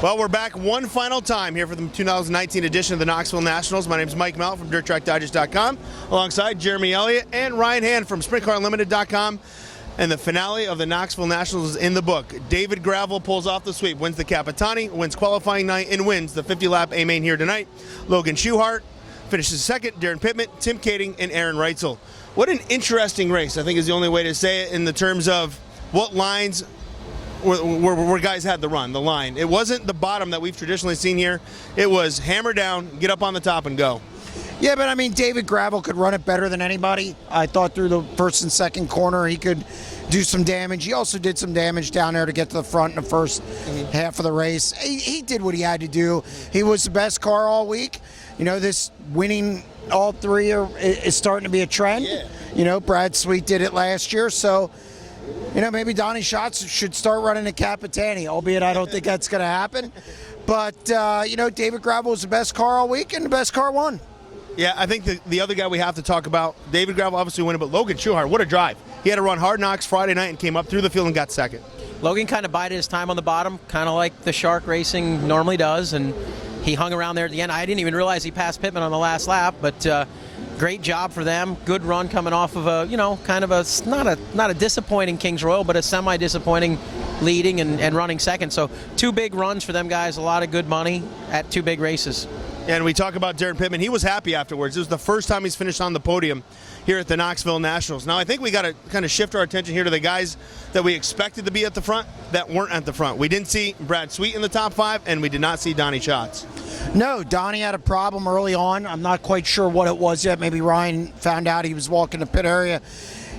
Well, we're back one final time here for the 2019 edition of the Knoxville Nationals. My name is Mike Mallett from DirtTrackDigest.com, alongside Jeremy Elliott and Ryan Hand from SprintCarUnlimited.com. And the finale of the Knoxville Nationals is in the book. David Gravel pulls off the sweep, wins the Capitani, wins qualifying night, and wins the 50-lap AMain here tonight. Logan Schuchart finishes second, Darren Pittman, Tim Kading, and Aaron Reitzel. What an interesting race, I think is the only way to say it, in the terms of what lines where guys had the run, the line. It wasn't the bottom that we've traditionally seen here. It was hammer down, get up on the top, and go. Yeah, but I mean, David Gravel could run it better than anybody. I thought through the first and second corner he could do some damage. He also did some damage down there to get to the front in the first half of the race. He did what he had to do. He was the best car all week. You know, this winning all three is starting to be a trend. Yeah. You know, Brad Sweet did it last year, so you know, maybe Donnie Schatz should start running a Capitani, albeit I don't think that's going to happen. But, you know, David Gravel was the best car all week, and the best car won. Yeah, I think the other guy we have to talk about, David Gravel obviously won it, but Logan Schuchart, what a drive. He had to run Hard Knocks Friday night and came up through the field and got second. Logan kind of bided his time on the bottom, kind of like the Shark Racing normally does, and he hung around there at the end. I didn't even realize he passed Pittman on the last lap, but great job for them. Good run coming off of a, you know, kind of a not a disappointing Kings Royal, but a semi-disappointing leading and running second. So two big runs for them guys, a lot of good money at two big races. And we talk about Darren Pittman. He was happy afterwards. It was the first time he's finished on the podium here at the Knoxville Nationals. Now, I think we got to kind of shift our attention here to the guys that we expected to be at the front that weren't at the front. We didn't see Brad Sweet in the top five, and we did not see Donnie Schatz. No, Donnie had a problem early on. I'm not quite sure what it was yet. Maybe Ryan found out he was walking the pit area.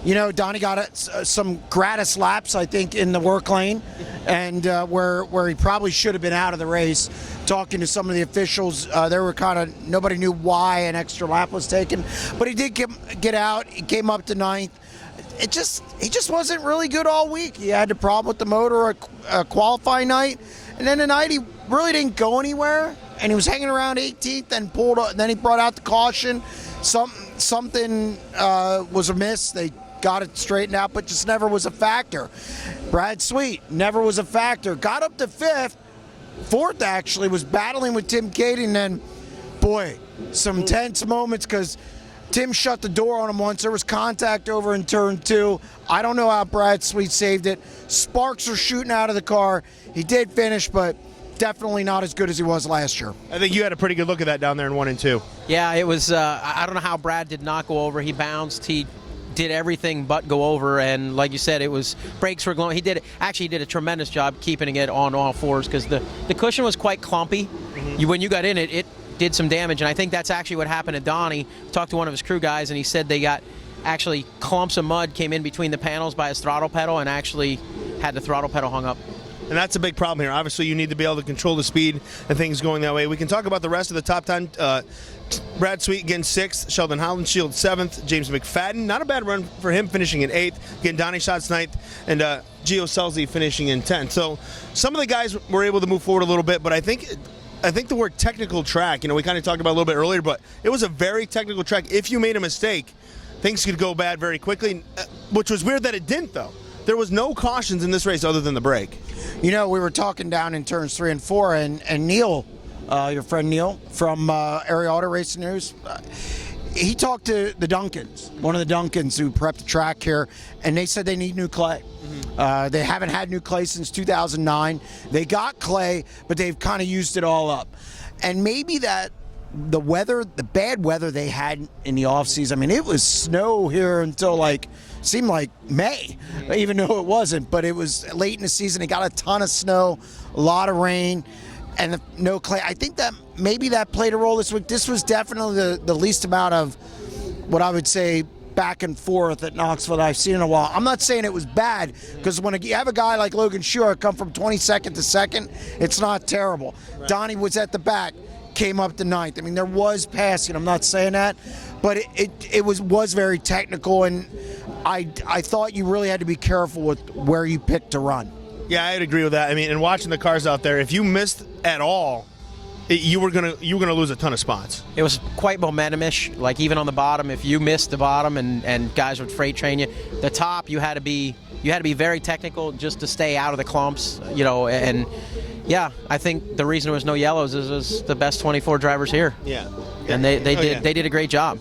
You know, Donnie got some gratis laps, I think, in the work lane, and where he probably should have been out of the race. Talking to some of the officials, they were kind of, nobody knew why an extra lap was taken, but he did get out. He came up to ninth. He just wasn't really good all week. He had the problem with the motor a qualifying night, and then tonight he really didn't go anywhere, and he was hanging around 18th and pulled up, and then he brought out the caution. Something was amiss. They got it straightened out, but just never was a factor. Brad Sweet never was a factor. Got up to fifth. Fourth, actually, was battling with Tim Kading. Then, boy, some tense moments because Tim shut the door on him once. There was contact over in turn two. I don't know how Brad Sweet saved it. Sparks are shooting out of the car. He did finish, but definitely not as good as he was last year. I think you had a pretty good look at that down there in 1 and 2. Yeah, it was, I don't know how Brad did not go over. He bounced. He did everything but go over, and like you said, it was brakes were glowing. He did a tremendous job keeping it on all fours because the cushion was quite clumpy. When you got in it, it did some damage, and I think that's actually what happened to Donnie. Talked to one of his crew guys, and he said they got actually clumps of mud came in between the panels by his throttle pedal and actually had the throttle pedal hung up. And that's a big problem here. Obviously, you need to be able to control the speed and things going that way. We can talk about the rest of the top 10. Brad Sweet getting 6th, Sheldon Hollenshield 7th, James McFadden, not a bad run for him, finishing in 8th, getting Donnie Schatz 9th, and Gio Selzy finishing in 10th. So some of the guys were able to move forward a little bit, but I think the word technical track, you know, we kind of talked about a little bit earlier, but it was a very technical track. If you made a mistake, things could go bad very quickly, which was weird that it didn't, though. There was no cautions in this race other than the brake. You know, we were talking down in turns 3 and 4, and Neil, your friend Neil from Area Auto Racing News, he talked to the Duncans, one of the Duncans who prepped the track here, and they said they need new clay. They haven't had new clay since 2009. They got clay, but they've kind of used it all up. And maybe that the weather, the bad weather they had in the offseason, I mean, it was snow here until seemed like May, even though it wasn't, but it was late in the season. It got a ton of snow, a lot of rain, and no clay. I think that maybe that played a role this week. This was definitely the least amount of what I would say back and forth at Knoxville that I've seen in a while. I'm not saying it was bad, because when you have a guy like Logan Schuchart come from 22nd to 2nd, it's not terrible. Right. Donnie was at the back, came up to 9th. I mean, there was passing. I'm not saying that, but it was very technical, and I thought you really had to be careful with where you picked to run. Yeah, I'd agree with that. I mean, and watching the cars out there, if you missed at all, you were gonna lose a ton of spots. It was quite momentum-ish. Like even on the bottom, if you missed the bottom and guys would freight train you, the top you had to be very technical just to stay out of the clumps, and yeah, I think the reason there was no yellows is it was the best 24 drivers here. Yeah. And they did a great job.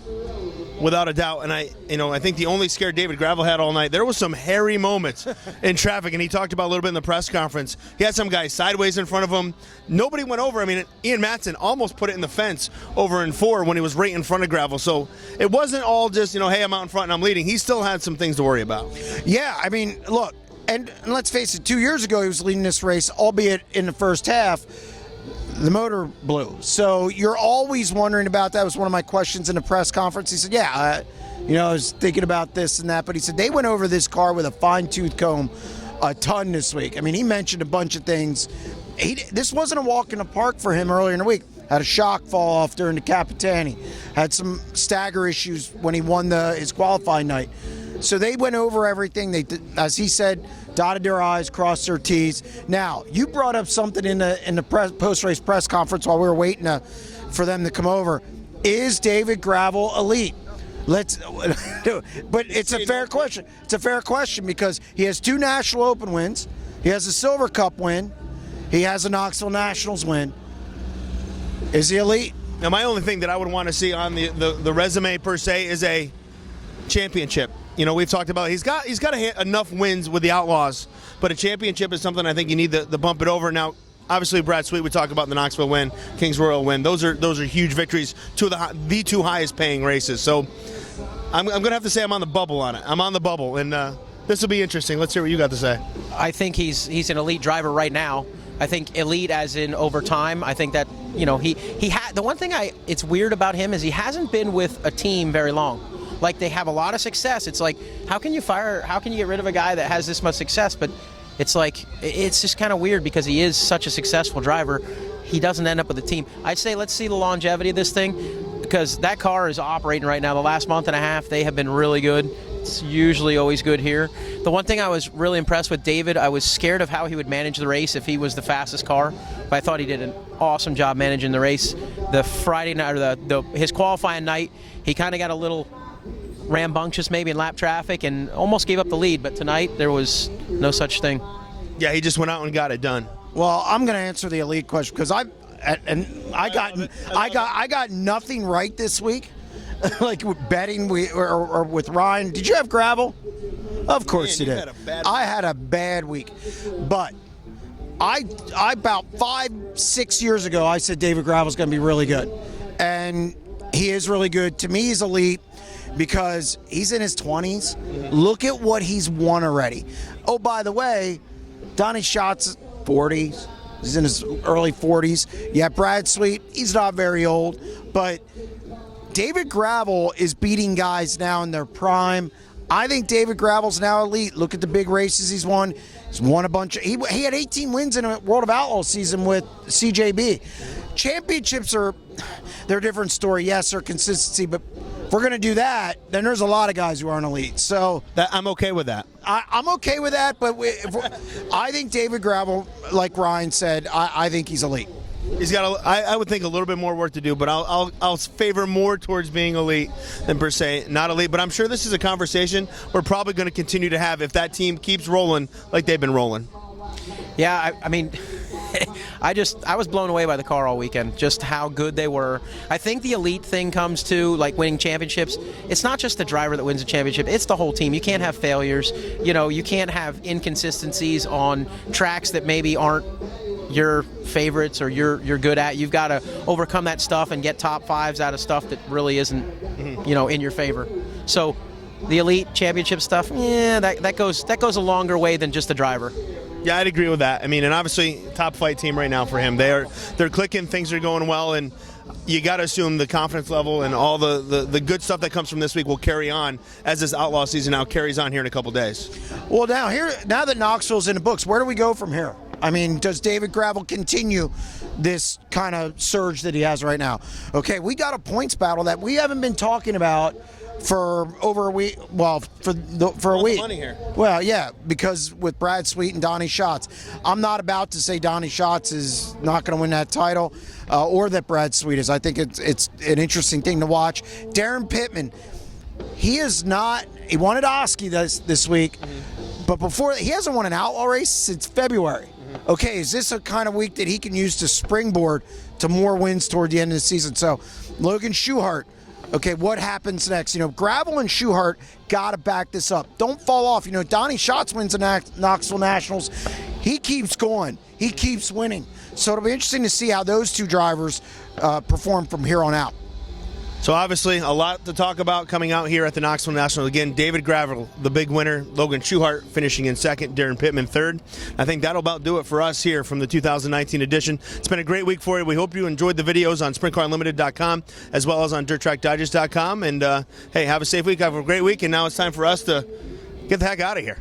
Without a doubt, and I think the only scare David Gravel had all night, there was some hairy moments in traffic, and he talked about a little bit in the press conference. He had some guy sideways in front of him. Nobody went over. I mean, Ian Matson almost put it in the fence over in 4 when he was right in front of Gravel. So it wasn't all just, hey, I'm out in front and I'm leading. He still had some things to worry about. Yeah, I mean, look, and let's face it, 2 years ago he was leading this race, albeit in the first half. The motor blew. So you're always wondering about that. It was one of my questions in the press conference. He said, I was thinking about this and that. But he said they went over this car with a fine-tooth comb a ton this week. I mean, he mentioned a bunch of things. This wasn't a walk in the park for him earlier in the week. Had a shock fall off during the Capitani. Had some stagger issues when he won his qualifying night. So they went over everything. They, as he said, dotted their I's, crossed their T's. Now, you brought up something in the post-race press conference while we were waiting for them to come over. Is David Gravel elite? But it's a fair question. It's a fair question because he has 2 National Open wins. He has a Silver Cup win. He has a Knoxville Nationals win. Is he elite? Now, my only thing that I would want to see on the resume per se is a championship. We've talked about he's got enough wins with the Outlaws, but a championship is something I think you need to bump it over. Now, obviously, Brad Sweet, we talk about the Knoxville win, Kings Royal win. Those are huge victories, 2 of the 2 highest paying races. So I'm going to have to say I'm on the bubble on it. I'm on the bubble, and this will be interesting. Let's hear what you got to say. I think he's an elite driver right now. I think elite as in over time. I think that he had the one thing it's weird about him is he hasn't been with a team very long. Like they have a lot of success. It's like how can you get rid of a guy that has this much success? But it's like it's just kind of weird because he is such a successful driver. He doesn't end up with a team. I'd say let's see the longevity of this thing because that car is operating right now. The last month and a half they have been really good. It's usually always good here. The one thing I was really impressed with David, I was scared of how he would manage the race if he was the fastest car, but I thought he did an awesome job managing the race. The Friday night or his qualifying night, he kind of got a little rambunctious maybe in lap traffic and almost gave up the lead, but tonight there was no such thing. Yeah, he just went out and got it done. Well, I'm going to answer the elite question because I got nothing right this week. Like with betting or with Ryan. Did you have Gravel? Of course you did. I had a bad week. But I about 5-6 years ago I said David Gravel's going to be really good. And he is really good. To me he's elite because he's in his 20s. Look at what he's won already. Oh, by the way, Donnie Scott's 40s. He's in his early 40s. Yeah, Brad Sweet, he's not very old, but David Gravel is beating guys now in their prime. I think David Gravel's now elite. Look at the big races he's won. He's won a bunch of. He had 18 wins in a World of Outlaws season with CJB. Championships they're a different story. Yes, they're consistency, but if we're going to do that, then there's a lot of guys who aren't elite. So I'm okay with that. I'm okay with that, but I think David Gravel, like Ryan said, I think he's elite. He's got, I would think, a little bit more work to do, but I'll favor more towards being elite than per se not elite. But I'm sure this is a conversation we're probably going to continue to have if that team keeps rolling like they've been rolling. Yeah, I mean, I was blown away by the car all weekend, just how good they were. I think the elite thing comes to, like, winning championships. It's not just the driver that wins a championship. It's the whole team. You can't have failures. You can't have inconsistencies on tracks that maybe aren't your favorites or you're good at. You've got to overcome that stuff and get top fives out of stuff that really isn't, in your favor. So the elite championship stuff, that goes a longer way than just the driver. Yeah, I'd agree with that. I mean, and obviously top flight team right now for him. They're clicking, things are going well, and you got to assume the confidence level and all the good stuff that comes from this week will carry on as this outlaw season now carries on here in a couple days. Well, now that Knoxville's in the books, where do we go from here? I mean, does David Gravel continue this kind of surge that he has right now? Okay, we got a points battle that we haven't been talking about for over a week. Well, for a week. Money here. Well, yeah, because with Brad Sweet and Donnie Schatz, I'm not about to say Donnie Schatz is not going to win that title, or that Brad Sweet is. I think it's an interesting thing to watch. Darren Pittman, he is not. He won at Oski this week, but before he hasn't won an outlaw race since February. Okay, is this a kind of week that he can use to springboard to more wins toward the end of the season? So, Logan Schuchart. Okay, what happens next? Gravel and Schuchart got to back this up. Don't fall off. Donnie Schatz wins the Knoxville Nationals. He keeps going. He keeps winning. So it'll be interesting to see how those two drivers perform from here on out. So obviously a lot to talk about coming out here at the Knoxville Nationals. Again, David Gravel, the big winner. Logan Schuchart finishing in second. Darren Pittman third. I think that'll about do it for us here from the 2019 edition. It's been a great week for you. We hope you enjoyed the videos on SprintCarUnlimited.com as well as on DirtTrackDigest.com. And hey, have a safe week. Have a great week. And now it's time for us to get the heck out of here.